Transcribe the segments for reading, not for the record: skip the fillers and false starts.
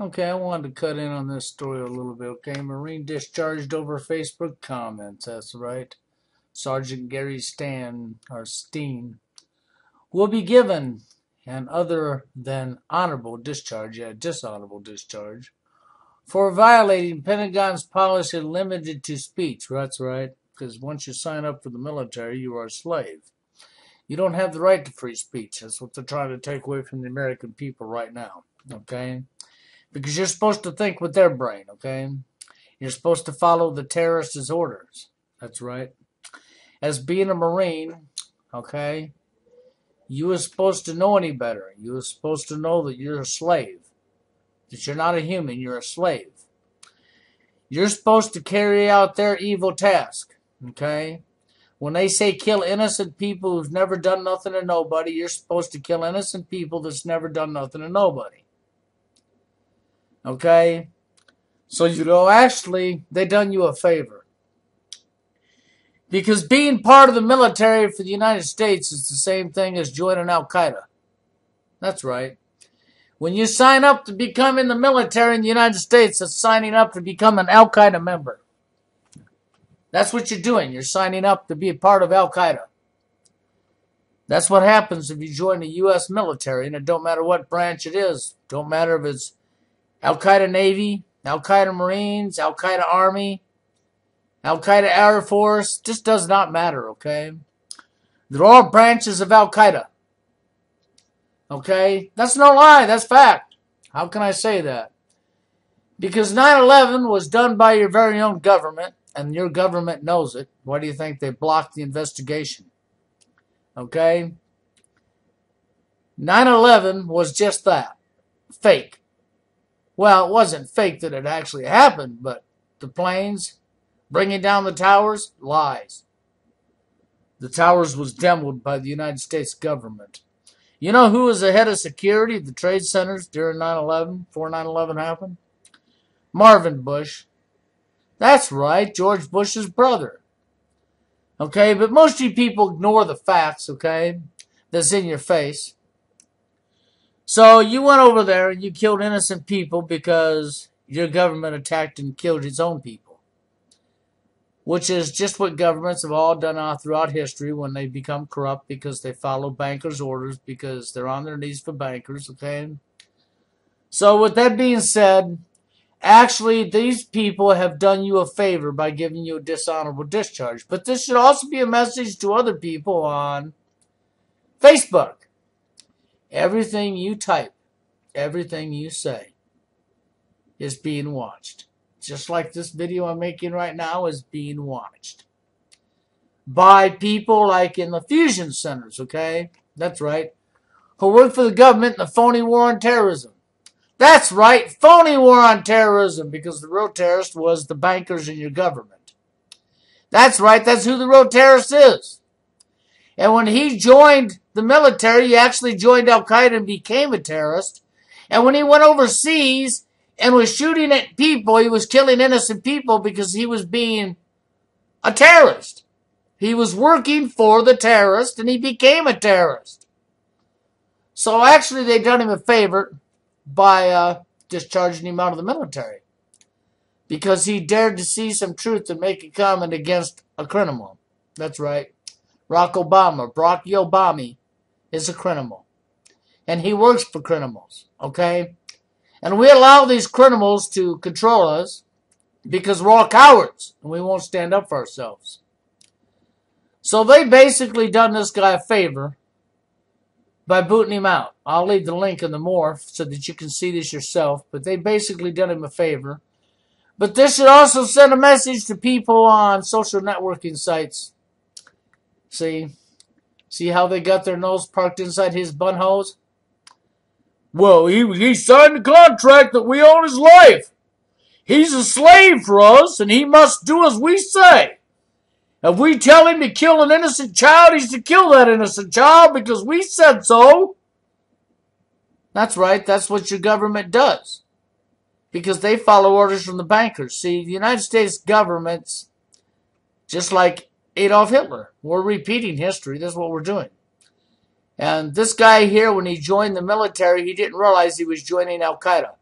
Okay, I wanted to cut in on this story a little bit, okay? Marine discharged over Facebook comments, that's right. Sergeant Gary Steen will be given an other than honorable discharge, dishonorable discharge, for violating Pentagon's policy limited to speech. That's right, because once you sign up for the military, you are a slave. You don't have the right to free speech. That's what they're trying to take away from the American people right now, okay? Because you're supposed to think with their brain, okay? You're supposed to follow the terrorists' orders. That's right. As being a Marine, okay, you are supposed to know any better. You are supposed to know that you're a slave. That you're not a human, you're a slave. You're supposed to carry out their evil task, okay? When they say kill innocent people who've never done nothing to nobody, you're supposed to kill innocent people that's never done nothing to nobody. Okay? So, actually, they done you a favor. Because being part of the military for the United States is the same thing as joining Al-Qaeda. That's right. When you sign up to become in the military in the United States, it's signing up to become an Al-Qaeda member. That's what you're doing. You're signing up to be a part of Al-Qaeda. That's what happens if you join the U.S. military, and it don't matter what branch it is. Don't matter if it's Al-Qaeda Navy, Al-Qaeda Marines, Al-Qaeda Army, Al-Qaeda Air Force. Just does not matter, okay? They're all branches of Al-Qaeda. Okay? That's no lie. That's fact. How can I say that? Because 9/11 was done by your very own government, and your government knows it. Why do you think they blocked the investigation? Okay? 9/11 was just that. Fake. Well, it wasn't fake that it actually happened, but the planes bringing down the towers, lies. The towers was demoed by the United States government. You know who was the head of security at the trade centers during 9/11, before 9/11 happened? Marvin Bush. That's right, George Bush's brother. Okay, but most of you people ignore the facts, okay, that's in your face. So you went over there and you killed innocent people because your government attacked and killed its own people. Which is just what governments have all done all throughout history when they become corrupt because they follow bankers' orders because they're on their knees for bankers, okay? So with that being said, actually these people have done you a favor by giving you a dishonorable discharge. But this should also be a message to other people on Facebook. Everything you type, everything you say is being watched. Just like this video I'm making right now is being watched. By people like in the fusion centers, okay? That's right. Who work for the government in the phony war on terrorism. That's right, phony war on terrorism, because the real terrorist was the bankers in your government. That's right, that's who the real terrorist is. And when he joined the military, he actually joined Al-Qaeda and became a terrorist. And when he went overseas and was shooting at people, he was killing innocent people because he was being a terrorist. He was working for the terrorist and he became a terrorist. So actually they done him a favor by discharging him out of the military. Because he dared to see some truth and make a comment against a criminal. That's right. Barack Obama is a criminal. And he works for criminals, okay? And we allow these criminals to control us because we're all cowards and we won't stand up for ourselves. So they basically done this guy a favor by booting him out. I'll leave the link in the more so that you can see this yourself, but they basically done him a favor. But this should also send a message to people on social networking sites. See how they got their nose parked inside his bunhose? Well, he signed a contract that we own his life. He's a slave for us, and he must do as we say. If we tell him to kill an innocent child, he's to kill that innocent child because we said so. That's right, that's what your government does. Because they follow orders from the bankers. See, the United States government's just like Adolf Hitler. We're repeating history. That's what we're doing. And this guy here, when he joined the military, he didn't realize he was joining Al-Qaeda.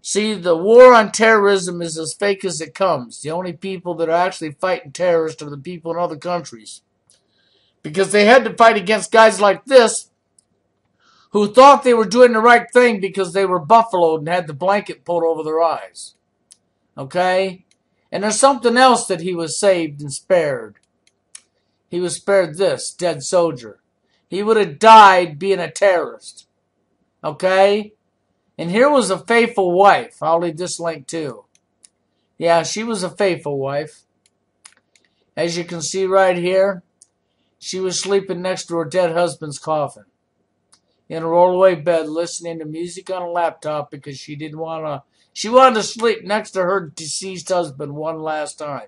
See, the war on terrorism is as fake as it comes. The only people that are actually fighting terrorists are the people in other countries. Because they had to fight against guys like this who thought they were doing the right thing because they were buffaloed and had the blanket pulled over their eyes. Okay? And there's something else that he was saved and spared. He was spared this, dead soldier. He would have died being a terrorist. Okay? And here was a faithful wife. I'll leave this link too. Yeah, she was a faithful wife. As you can see right here, she was sleeping next to her dead husband's coffin. In a rollaway bed, listening to music on a laptop because she didn't want to. She wanted to sleep next to her deceased husband one last time.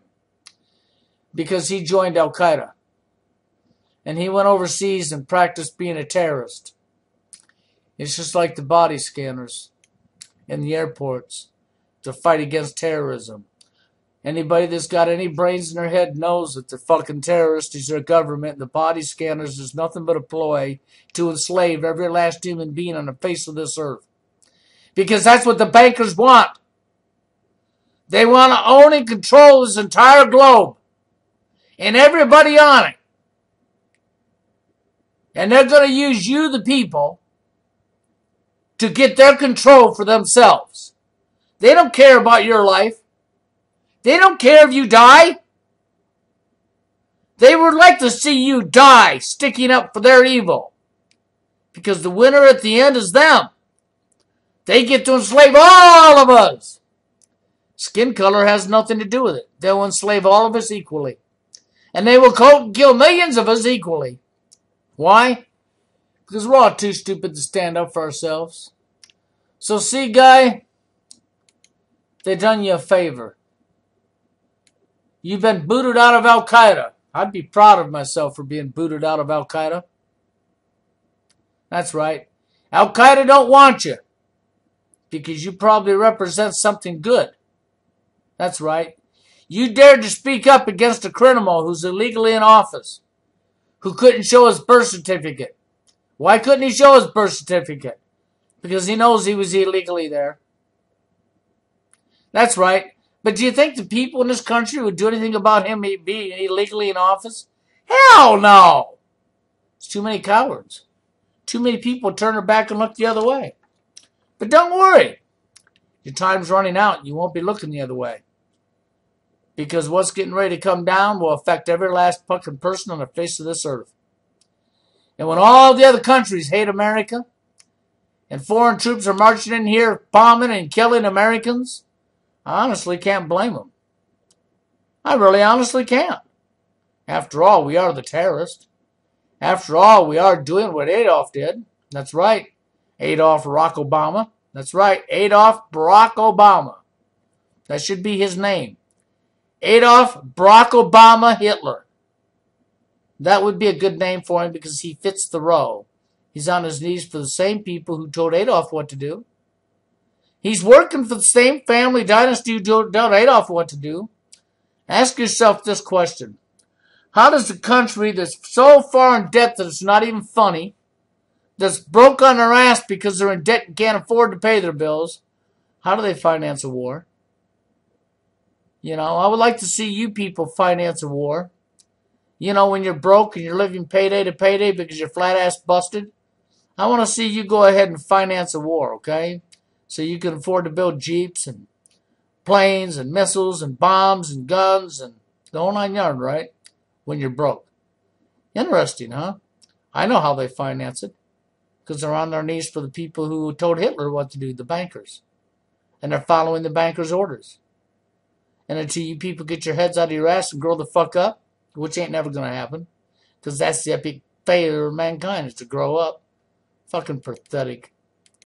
Because he joined Al Qaeda. And he went overseas and practiced being a terrorist. It's just like the body scanners in the airports to fight against terrorism. Anybody that's got any brains in their head knows that the fucking terrorists is their government. The body scanners is nothing but a ploy to enslave every last human being on the face of this earth. Because that's what the bankers want. They want to own and control this entire globe. And everybody on it. And they're going to use you, the people, to get their control for themselves. They don't care about your life. They don't care if you die. They would like to see you die sticking up for their evil. Because the winner at the end is them. They get to enslave all of us. Skin color has nothing to do with it. They'll enslave all of us equally. And they will kill millions of us equally. Why? Because we're all too stupid to stand up for ourselves. So see, guy, they done you a favor. You've been booted out of Al Qaeda. I'd be proud of myself for being booted out of Al Qaeda. That's right. Al Qaeda don't want you. Because you probably represent something good. That's right. You dared to speak up against a criminal who's illegally in office. Who couldn't show his birth certificate. Why couldn't he show his birth certificate? Because he knows he was illegally there. That's right. But do you think the people in this country would do anything about him being illegally in office? Hell no! It's too many cowards. Too many people turn their back and look the other way. But don't worry. Your time's running out and you won't be looking the other way. Because what's getting ready to come down will affect every last fucking person on the face of this earth. And when all the other countries hate America, and foreign troops are marching in here bombing and killing Americans, I honestly can't blame them. I really honestly can't. After all, we are the terrorists. After all, we are doing what Adolf did. That's right. Adolf Barack Obama. That's right. Adolf Barack Obama. That should be his name. Adolf Barack Obama Hitler. That would be a good name for him because he fits the role. He's on his knees for the same people who told Adolf what to do. He's working for the same family dynasty who told Adolf what to do. Ask yourself this question. How does a country that's so far in debt that it's not even funny, that's broke on their ass because they're in debt and can't afford to pay their bills, how do they finance a war? You know, I would like to see you people finance a war. You know, when you're broke and you're living payday to payday because you're flat ass busted. I want to see you go ahead and finance a war, okay? So you can afford to build jeeps and planes and missiles and bombs and guns and the whole 9 yards, right? When you're broke. Interesting, huh? I know how they finance it. Because they're on their knees for the people who told Hitler what to do, the bankers. And they're following the bankers' orders. And until you people get your heads out of your ass and grow the fuck up, which ain't never going to happen, because that's the epic failure of mankind, is to grow up. Fucking pathetic.